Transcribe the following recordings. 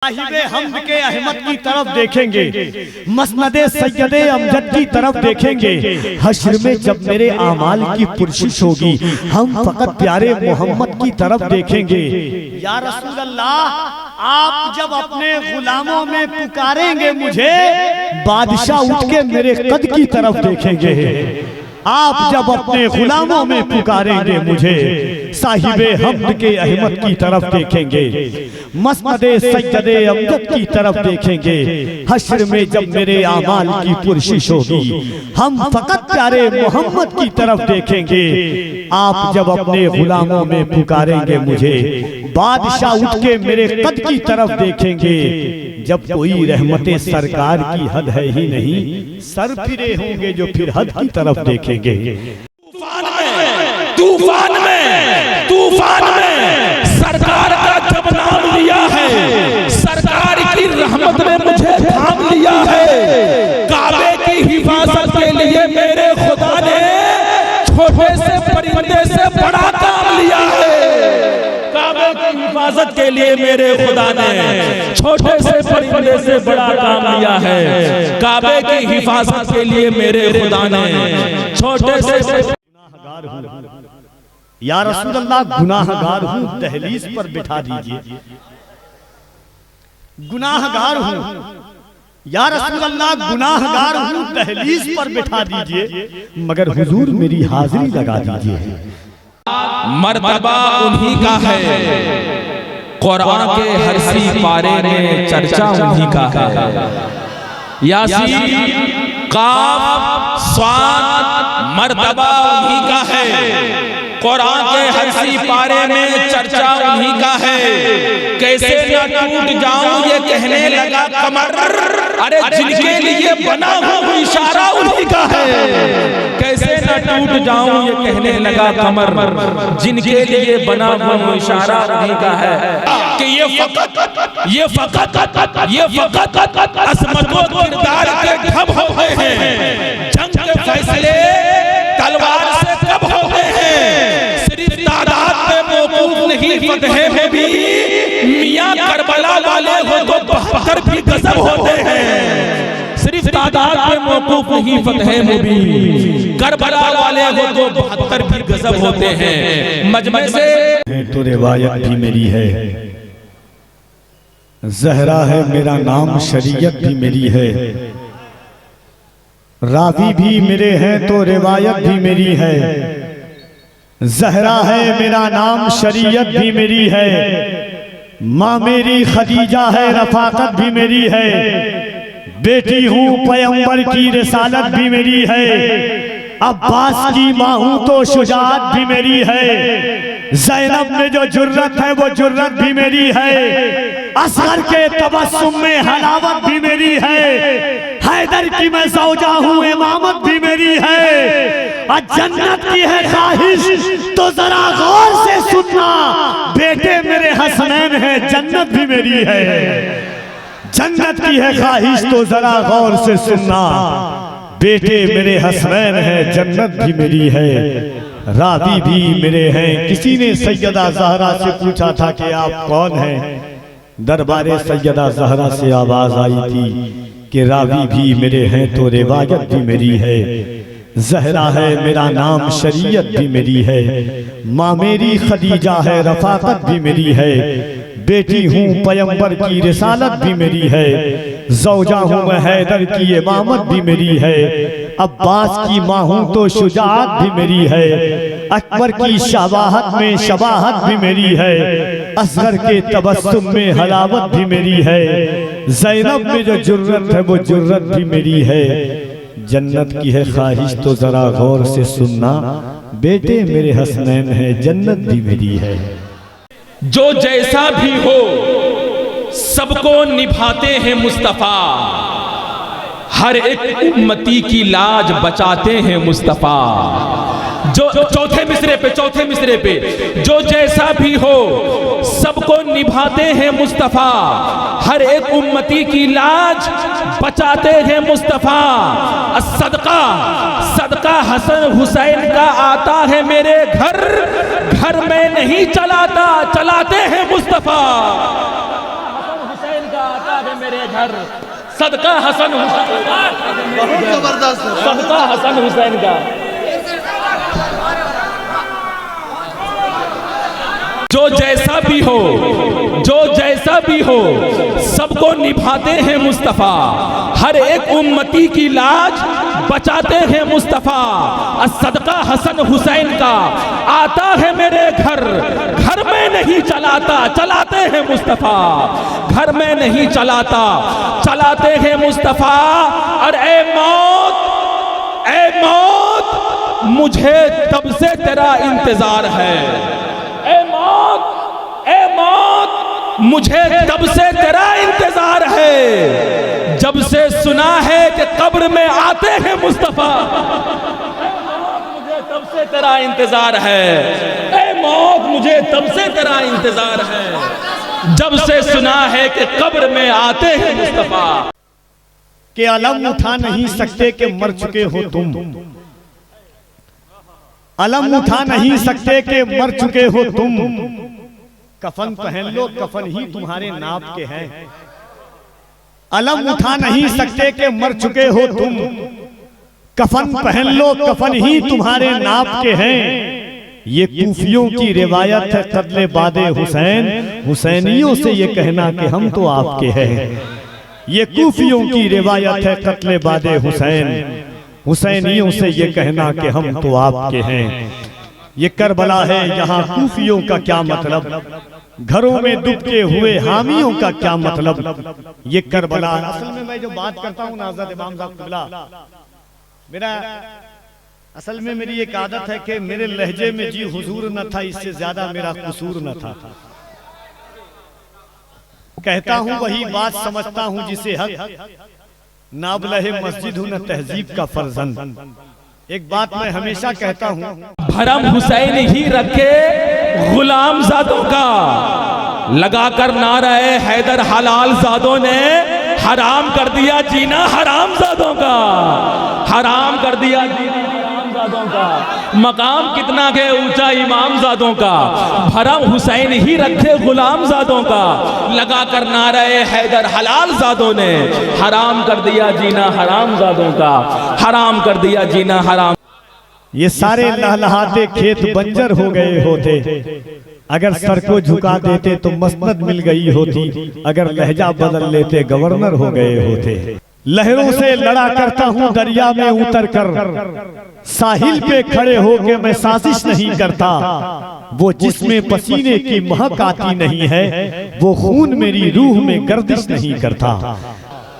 साहिबे हमद के अहमद की तरफ देखेंगे, मसनदे सैयदे अमजद की तरफ देखेंगे। हश्र में जब मेरे आमाल की पुरशिश होगी, हम फकत प्यारे मोहम्मद की तरफ देखेंगे। या रसूल अल्लाह, आप जब अपने गुलामों में पुकारेंगे मुझे, बादशाह उठ के मेरे कद की तरफ देखेंगे। आप जब अपने गुलामों में पुकारेंगे मुझे, साहिबे हमद के अहमद की तरफ देखेंगे, मसनदे सैयदे अमजद की तरफ देखेंगे। हश्र में जब मेरे आमाल की पुरशिश होगी, हम फकत प्यारे मोहम्मद की तरफ देखेंगे। आप जब अपने गुलामों में पुकारेंगे मुझे, बादशाह उठ के मेरे कद की तरफ देखेंगे। जब कोई रहमते सरकार की हद है ही नहीं, सर फिरे होंगे जो फिर हद की तरफ देखेंगे। तूफान में सरकार का जब नाम लिया है, सरकार की रहमत ने मुझे थाम लिया है। काबे की हिफाजत के लिए मेरे खुदा ने छोटे से परिंदे से बड़ा काम लिया है। काबे की हिफाजत के लिए मेरे खुदा ने छोटे से परिंदे से बड़ा काम लिया है। काबे की हिफाजत के लिए मेरे खुदा ने छोटे से या रसूल अल्लाह, गुनाहगार हूँ, दहलीज पर बिठा दीजिए। गुनाहगार हूँ या रसूल अल्लाह, गुनाहगार हूँ, दहलीज पर बिठा दीजिए, मगर हुजूर मेरी हाजिरी लगा दीजिए। मर्तबा उन्हीं का है, कुरान के हर सी पारे में चर्चा उन्हीं का है। यासीन काफ स्वाद मर्तबा उन्हीं का है, कुरान के हर सी पारे में चर्चा उन्हीं का है। कैसे न टूट जाऊं ये कहने लगा कमर, अरे जिनके लिए बना हूं इशारा उन्हीं का है। कैसे न टूट जाऊं ये कहने लगा कमर, जिनके लिए बना हूं इशारा उन्हीं का है। कि ये फकत असमत व किरदार के ढब हो गए हैं। जंग के फैसले तलवार से कब हो गए हैं। सिर्फ तादाद पे मौकूफ नहीं, फतह में भी मियां करबला वाले हो तो 72 भी गजब होते हैं। सिर्फ तादाद पे मौकूफ नहीं, फतह में भी करबला वाले हो तो 72 भी गजब होते हैं। मजमे से तो रिवायत भी मेरी है, ज़हरा है मेरा नाम, शरीयत भी मेरी है। रावी भी मेरे हैं तो रिवायत भी मेरी है। ज़हरा है मेरा नाम, शरीयत भी मेरी है। माँ मेरी खदीजा है, रफाकत भी मेरी है। बेटी हूँ पैगंबर की रिसालत भी मेरी है। अब्बास की माँ हूँ तो शुजाअत भी मेरी है। ज़ैनब में जो जुर्रत है वो जुर्रत भी मेरी है। असगर के तबस्सुम में हलावत भी मेरी है। हैदर की मैं ज़ौजा हूँ, इमामत भी मेरी है। और जन्नत की है ख्वाहिश तो जरा गौर से सुनना, बेटे मेरे हसनैन है, जन्नत भी मेरी है। जन्नत की है ख्वाहिश तो जरा गौर से सुनना, बेटे मेरे हसनैन है, जन्नत भी मेरी है। रावी भी मेरे हैं। किसी ने सैयदा ज़हरा से पूछा था कि आप कौन हैं। दरबारे सैयदा ज़हरा से आवाज आई थी कि रावी भी मेरे हैं तो रिवायत भी मेरी है। ज़हरा है मेरा नाम, शरीयत भी मेरी है। माँ मेरी खदीजा है, रफाकत भी मेरी है। बेटी हूँ पैगंबर की रिसालत भी मेरी है। ज़ौजा हूँ मैं हैदर की, इमामत भी मेरी है। अब्बास की माँ हूँ तो शुजाअत भी मेरी है। अकबर की शबाहत में शबाहत भी मेरी है। असगर के तबस्सुम में हलावत भी मेरी है। ज़ैनब में जो जुर्रत है वो जुर्रत भी मेरी है। जन्नत की है ख्वाहिश तो जरा गौर से सुनना, बेटे मेरे हसनैन है, जन्नत भी मेरी है। जो जैसा भी हो सबको निभाते हैं मुस्तफा, हर एक उम्मती की लाज बचाते हैं मुस्तफा। जो चौथे मिसरे पे जो जैसा भी हो सबको निभाते हैं मुस्तफा, हर एक उम्मती की लाज बचाते हैं मुस्तफा। सदका हसन हुसैन का आता है मेरे घर, घर में नहीं चलाता, चलाते हैं मुस्तफा। है मेरे घर, सदका हसन हुसैन, बहुत जबरदस्त है। सदका हसन हुसैन का। जो जैसा भी हो, जो जैसा भी हो, सबको निभाते हैं मुस्तफ़ा, हर एक उम्मती की लाज बचाते हैं मुस्तफ़ा। सदका हसन हुसैन का आता है मेरे घर, घर में नहीं चलाता, चलाते हैं मुस्तफ़ा, घर में नहीं चलाता, चलाते हैं मुस्तफ़ा। और ए मौत मुझे तब से तेरा इंतजार है, ए मौत मुझे तब से तेरा इंतजार है, जब से सुना है कि कब्र में आते हैं मुस्तफ़ा। मुझे तब से तेरा इंतजार है, ए मौत मुझे तब से तेरा इंतजार है, जब से सुना है कि कब्र में आते हैं मुस्तफ़ा। कि अलम उठा नहीं सकते कि मर चुके हो तुम, अलम उठा नहीं सकते कि मर चुके हो तुम, कफन पहन लो कफन ही तुम्हारे नाप के हैं। अलम उठा नहीं सकते कि मर चुके हो तुम, कफन पहन लो कफन ही तुम्हारे नाप के हैं। ये कूफियों की रिवायत है कत्ले बादे हुसैन, हुसैनियों से ये कहना कि हम तो आपके हैं। ये कूफियों की रिवायत है कत्ले बादे हुसैन, हुसैनियों से ये कहना कि हम तो आपके हैं। ये करबला है यहाँ कूफियों का क्या मतलब, घरों में दुबके हुए हामियों का क्या मतलब। ये करबला असल में मैं जो बात करता हूँ ना हज़रत इमाम साहब क़िबला, मेरा असल में मेरी एक आदत है कि मेरे लहजे में जी हुजूर न था, इससे ज्यादा मेरा कसूर न था। कहता हूँ वही बात समझता हूँ जिसे हक, नाबलहे मस्जिद हूँ न तहजीब का फर्जंद। एक बात मैं हमेशा कहता हूँ, भरम हुसैन ही रखे गुलाम जादों का, लगाकर नाराए हैदर हलाल जादों ने हराम कर दिया जीना हराम जादों का, हराम कर दिया जीना हराम जादों का। मकाम कितना के ऊंचा इमाम जादों का, भरम हुसैन ही रखे गुलाम जादों का, लगाकर नाराए हैदर हलाल जादों ने हराम कर दिया जीना हराम जादों का, हराम कर दिया जीना हराम। ये सारे लहलहाते खेत बंजर हो गए होते, अगर सर को झुका देते तो मसनद मिल गई होती, अगर लहजा बदल लेते गवर्नर हो गए होते। लहरों से लड़ा करता हूँ दरिया में उतर कर, साहिल पे खड़े होके मैं साजिश नहीं करता, वो जिसमें पसीने की महक आती नहीं है, वो खून मेरी रूह में गर्दिश नहीं करता।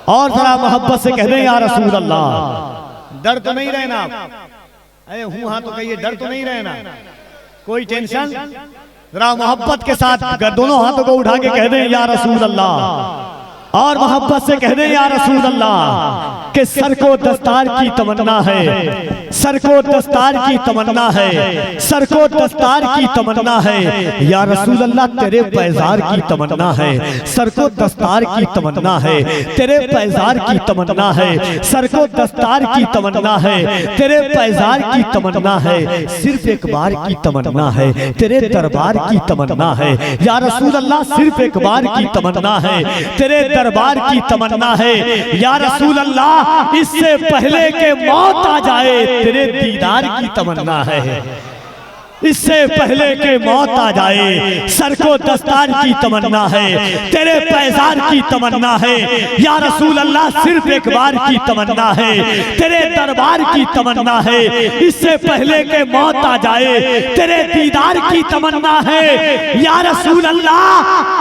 और जरा मोहब्बत से कह दें या रसूल अल्लाह, डर तो नहीं रहना आप, अरे हूँ हाँ तो कहिए, डर तो नहीं रहना, कोई टेंशन। जरा मोहब्बत के साथ दोनों हाथों को उठा के कह दें या रसूल अल्लाह, और मोहब्बत से कह दें या रसूल अल्लाह, कि सर को दस्तार की तमन्ना है, सर को दस्तार की तमन्ना है, सर को दस्तार की तमन्ना है, या रसूल अल्लाह तेरे पैजार की तमन्ना है, सर को दस्तार की तमन्ना है, तेरे पैजार की तमन्ना है, सर को दस्तार की तमन्ना है, तेरे पैजार की तमन्ना है, सिर्फ एक बार की तमन्ना है, तेरे दरबार की तमन्ना है, या रसूल अल्लाह सिर्फ एक बार की तमन्ना है, तेरे दरबार की तमन्ना है, या रसूल अल्लाह इससे पहले के मौत आ जाए तेरे दीदार की तमन्ना है, इससे पहले के मौत आ जाए सर को दस्तार की तमन्ना है, तेरे पैजार की तमन्ना है, या रसूल अल्लाह सिर्फ एक बार की तमन्ना है, तेरे दरबार की तमन्ना है, इससे पहले के मौत आ जाए तेरे दीदार की तमन्ना है, या रसूल अल्लाह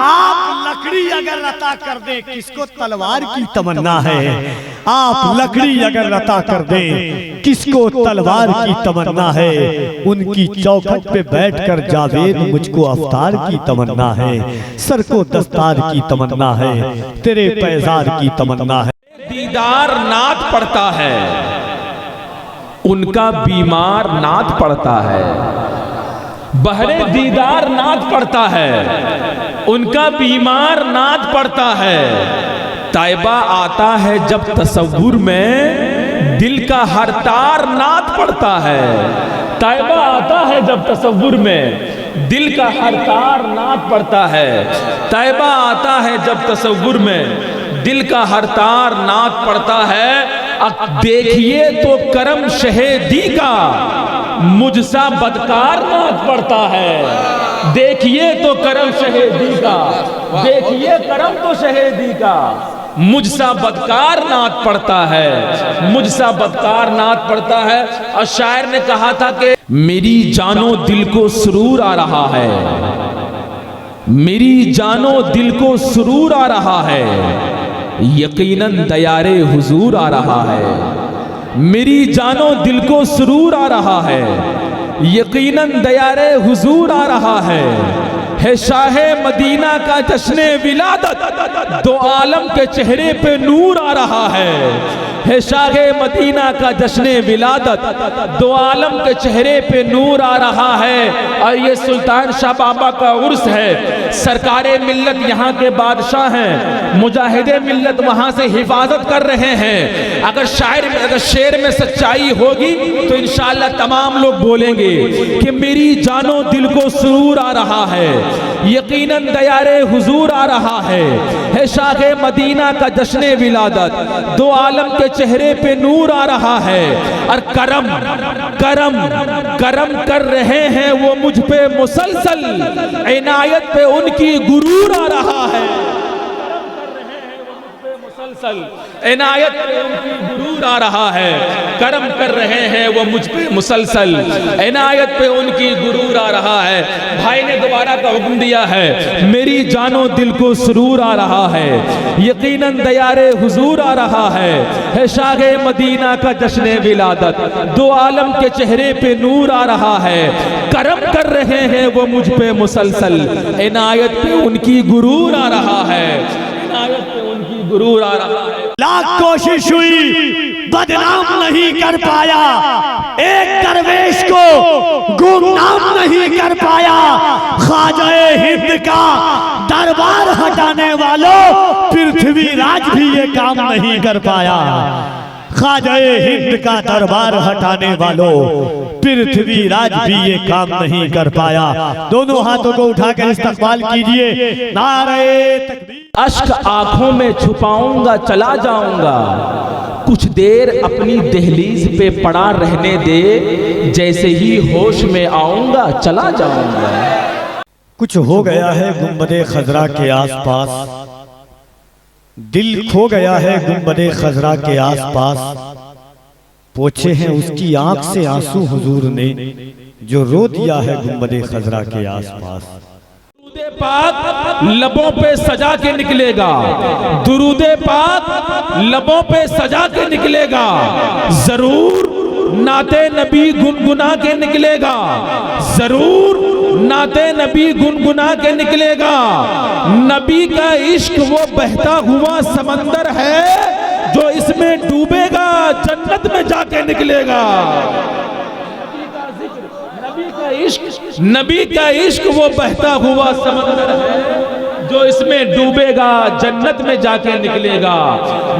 आप लकड़ी अगर अता कर दे किसको तलवार की तमन्ना है, आप लकड़ी अगर अता कर दे किसको तलवार की तमन्ना है, उनकी चौखट पे बैठकर जावेद मुझको अफ्तार की तमन्ना है, सर को दस्तार की तमन्ना है, तेरे पैजार की तमन्ना है। दीदार नात पड़ता है, उनका बीमार नात पड़ता है, बहरे दीदार नात पड़ता है, उनका बीमार नात पड़ता है। ताइबा आता है जब तसव्वुर में दिल का हर तार नात पड़ता है, ताइबा आता है जब तसव्वुर में दिल का हर तार नाच पड़ता है। तैबा आता है जब तसव्वुर में, दिल का हर तार नाच पड़ता है। अब देखिए तो करम शहीदी का, मुझसा बदकार नाच पड़ता है। देखिए तो करम शहीदी का, देखिए करम तो शहीदी का, मुझसा बदकार नाच पड़ता है, मुझसा बदकार नाच पड़ता है। और शायर ने कहा था कि मेरी जानो दिल को सुरूर आ रहा है, मेरी जानो दिल को सुरूर आ रहा है, यकीनन दयारे हुजूर आ रहा है। मेरी जानो दिल को सुरूर आ रहा है, यकीनन दयारे हुजूर आ रहा है शाहे मदीना का जश्ने विलादत, दो आलम के चेहरे पे नूर आ रहा है शाहे मदीना का जश्ने विलादत, दो आलम के चेहरे पे नूर आ रहा है। और ये सुल्तान शाह बाबा का उर्स है। सरकारे मिल्लत यहाँ के बादशाह हैं, मुजाहिदे मिल्लत वहाँ से हिफाजत कर रहे हैं। अगर शेर में सच्चाई होगी तो इंशाअल्लाह तमाम लोग बोलेंगे कि मेरी जानो दिल को सुरूर आ रहा है, यकीनन दयारे हुजूर आ रहा है शाहे मदीना का जश्ने विलादत, दो आलम के चेहरे पे नूर आ रहा है। और करम करम करम कर रहे हैं वो मुझ पे मुसलसल, इनायत पे उनकी गुरूर आ रहा है। इनायत पे उनकी गुरूर आ रहा है, करम कर रहे हैं वो मुझ पे मुसलसल, इनायत पे उनकी गुरूर आ रहा है। भाई ने दोबारा का हुक्म दिया है, मेरी जानो दिल को सुरूर आ रहा है, यकीनन दयारे हुजूर आ रहा है शाहे मदीना का जश्ने विलादत, दो आलम के चेहरे पे नूर आ रहा है। करम कर रहे हैं वो मुझ पे मुसलसल, इनायत पे उनकी गुरूर आ रहा है, इनायत पे उनकी गुरूर आ रहा है। लाख कोशिश हुई बदनाम नहीं कर पाया, एक दरवेश को गुमनाम नहीं कर पाया। ख्वाजा हिंद का दरबार हटाने वालों, पृथ्वीराज भी ये काम नहीं कर पाया। ख्वाजा हिंद का दरबार हटाने वालों, पृथ्वीराज भी ये काम नहीं कर पाया। दोनों हाथों को उठाकर इस्तकबाल कीजिए, नारे तकबीर। अश्क आंखों में छुपाऊंगा चला जाऊंगा, कुछ देर अपनी दहलीज पे पड़ा रहने दे, जैसे ही होश में आऊंगा चला जाऊंगा। कुछ हो गया है गुंबदे खजरा के आसपास, दिल खो गया है गुंबदे खजरा के आसपास। पोछे हैं उसकी आंख से आंसू हुजूर ने, जो रो दिया है गुंबदे खजरा के आसपास। दुरूदे पाक लबों पे सजा के निकलेगा, दुरूदे पाक लबों पे सजा के निकलेगा, जरूर नाते नबी गुनगुना के निकलेगा, जरूर नाते नबी गुनगुना के निकलेगा। नबी का इश्क वो बहता हुआ समंदर है, जो इसमें डूबेगा जन्नत में जाके निकलेगा। नबी का इश्क वो बहता हुआ समंदर है, जो इसमें डूबेगा जन्नत में जाके निकलेगा।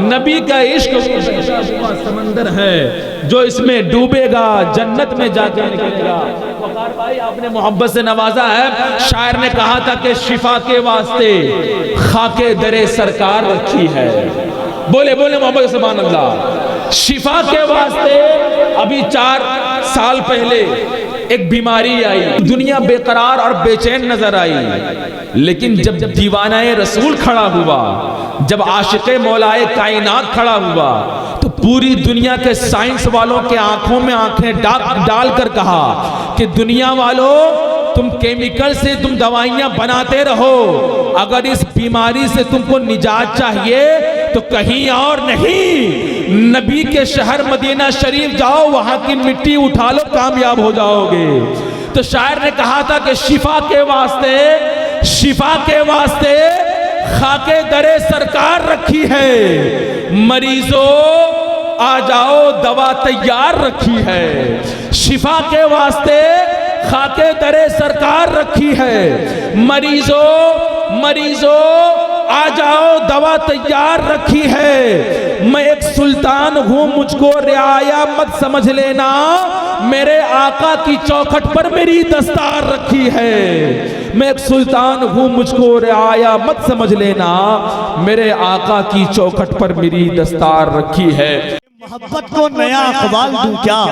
नबी का इश्क वो बहता हुआ समंदर है, जो इसमें डूबेगा जन्नत में जाके निकलेगा। वकार भाई आपने मोहब्बत से नवाजा है। शायर ने कहा था कि शिफा के वास्ते खाके दरे सरकार रखी है। बोले बोले मोहब्बत सुभान अल्लाह। शिफा के वास्ते अभी 4 साल पहले एक बीमारी आई, दुनिया बेकरार और बेचैन नजर आई। लेकिन जब दीवानाए रसूल खड़ा हुआ, जब आशिक़े मौलाए कायनात खड़ा हुआ, तो पूरी दुनिया के साइंस वालों के आंखों में आंखें डालकर कहा कि दुनिया वालों, तुम केमिकल से तुम दवाइयां बनाते रहो, अगर इस बीमारी से तुमको निजात चाहिए तो कहीं और नहीं, नबी के शहर मदीना शरीफ जाओ, वहां की मिट्टी उठा लो, कामयाब हो जाओगे। तो शायर ने कहा था कि शिफा के वास्ते खाके दरे सरकार रखी है, मरीजों आ जाओ दवा तैयार रखी है। शिफा के वास्ते खाके दरे सरकार रखी है, मरीजों आ जाओ दवा तैयार रखी है। मैं एक सुल्तान हूं, मुझको रियाया मत समझ लेना, मेरे आका की चौखट पर मेरी दस्तार रखी है। मैं एक सुल्तान हूँ, मुझको रियाया मत समझ लेना, मेरे आका की चौखट पर मेरी दस्तार रखी है। मोहब्बत को नया अकबाल दूं क्या,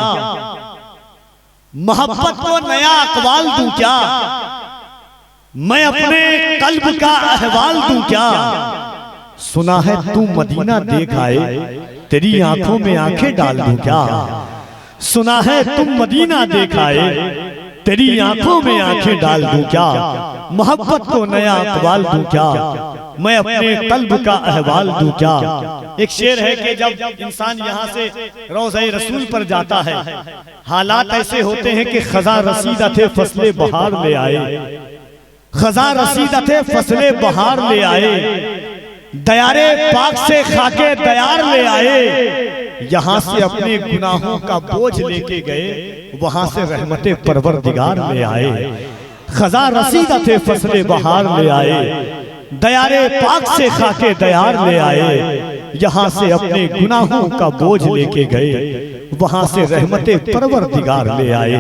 मोहब्बत को नया अकबाल दूं क्या, मैं अपने कल्ब का अहवाल दूं क्या। सुना है तू मदीना देख आए, तेरी आंखों में आंखें डाल दूं क्या। सुना है तुम मदीना देख आए, तेरी आंखों में आंखें डाल दूं क्या। मोहब्बत को नया अकबाल दूं क्या, मैं अपने कल्ब का अहवाल दूं क्या। एक शेर है कि जब इंसान यहाँ से रोज़े रसूल पर जाता है, हालात ऐसे होते हैं कि खजा रसीदा थे फसले बहार ले आए, खजा रसीदा थे फसले बहार ले आए, दयारे पाक से खाके दयार ले आए। यहाँ से अपने गुनाहों का बोझ लेके गए, वहां से रहमते परवरदिगार ले आए। खजा रसीदा थे फसले बहार ले आए, दयारे पाक से खाके दयार ले आए। यहाँ से अपने गुनाहों का बोझ लेके गए, वहां से रहमते परवरदिगार ले आए।